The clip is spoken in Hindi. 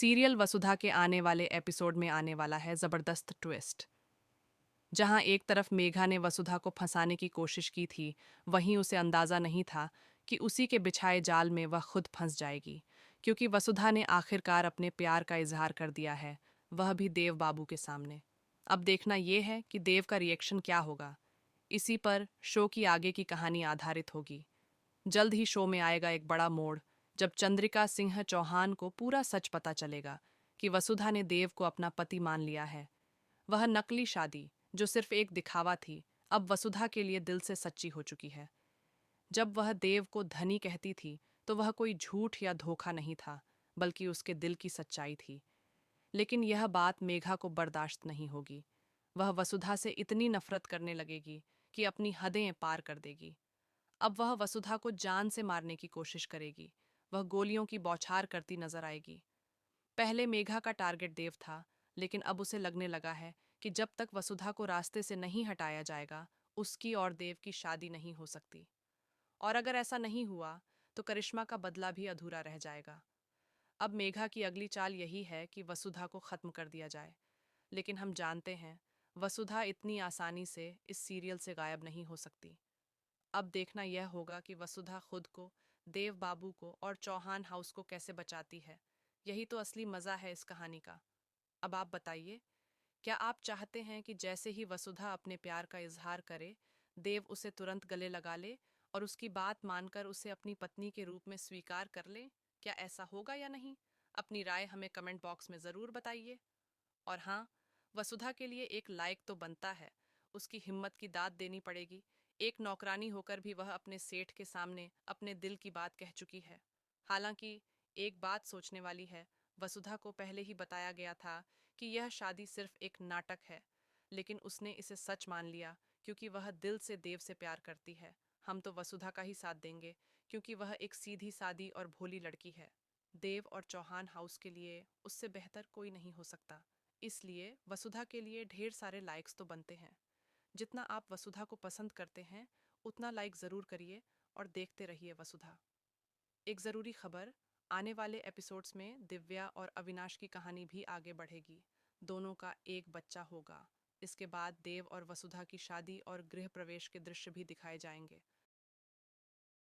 सीरियल वसुधा के आने वाले एपिसोड में आने वाला है ज़बरदस्त ट्विस्ट। जहां एक तरफ मेघा ने वसुधा को फंसाने की कोशिश की थी, वहीं उसे अंदाजा नहीं था कि उसी के बिछाए जाल में वह खुद फंस जाएगी, क्योंकि वसुधा ने आखिरकार अपने प्यार का इजहार कर दिया है, वह भी देव बाबू के सामने। अब देखना यह है कि देव का रिएक्शन क्या होगा। इसी पर शो की आगे की कहानी आधारित होगी। जल्द ही शो में आएगा एक बड़ा मोड़, जब चंद्रिका सिंह चौहान को पूरा सच पता चलेगा कि वसुधा ने देव को अपना पति मान लिया है। वह नकली शादी, जो सिर्फ एक दिखावा थी, अब वसुधा के लिए दिल से सच्ची हो चुकी है। जब वह देव को धनी कहती थी, तो वह कोई झूठ या धोखा नहीं था, बल्कि उसके दिल की सच्चाई थी। लेकिन यह बात मेघा को बर्दाश्त नहीं होगी। वह वसुधा से इतनी नफरत करने लगेगी कि अपनी हदें पार कर देगी। अब वह वसुधा को जान से मारने की कोशिश करेगी। वह गोलियों की बौछार करती नजर आएगी। पहले मेघा का टारगेट देव था, लेकिन अब उसे लगने लगा है कि जब तक वसुधा को रास्ते से नहीं हटाया जाएगा, उसकी और देव की शादी नहीं हो सकती। और अगर ऐसा नहीं हुआ, तो करिश्मा का बदला भी अधूरा रह जाएगा। अब मेघा की अगली चाल यही है कि वसुधा को खत्म कर दिया जाए। लेकिन हम जानते हैं, वसुधा इतनी आसानी से इस सीरियल से गायब नहीं हो सकती। अब देखना यह होगा कि वसुधा खुद को, देव बाबू को और चौहान हाउस को कैसे बचाती है। यही तो असली मजा है इस कहानी का। अब आप बताइए, क्या आप चाहते हैं कि जैसे ही वसुधा अपने प्यार का इजहार करे, देव उसे तुरंत गले लगा ले और उसकी बात मानकर उसे अपनी पत्नी के रूप में स्वीकार कर ले? क्या ऐसा होगा या नहीं? अपनी राय हमें कमेंट बॉक्स में ज़रूर बताइए। और हाँ, वसुधा के लिए एक लाइक तो बनता है। उसकी हिम्मत की दाद देनी पड़ेगी। एक नौकरानी होकर भी वह अपने सेठ के सामने अपने दिल की बात कह चुकी है। हालांकि एक बात सोचने वाली है, वसुधा को पहले ही बताया गया था कि यह शादी सिर्फ एक नाटक है, लेकिन उसने इसे सच मान लिया क्योंकि वह दिल से देव से प्यार करती है। हम तो वसुधा का ही साथ देंगे, क्योंकि वह एक सीधी सादी और भोली लड़की है। देव और चौहान हाउस के लिए उससे बेहतर कोई नहीं हो सकता। इसलिए वसुधा के लिए ढेर सारे लाइक्स तो बनते हैं। जितना आप वसुधा को पसंद करते हैं, उतना लाइक ज़रूर करिए और देखते रहिए वसुधा। एक ज़रूरी खबर, आने वाले एपिसोड्स में दिव्या और अविनाश की कहानी भी आगे बढ़ेगी। दोनों का एक बच्चा होगा। इसके बाद देव और वसुधा की शादी और गृह प्रवेश के दृश्य भी दिखाए जाएंगे।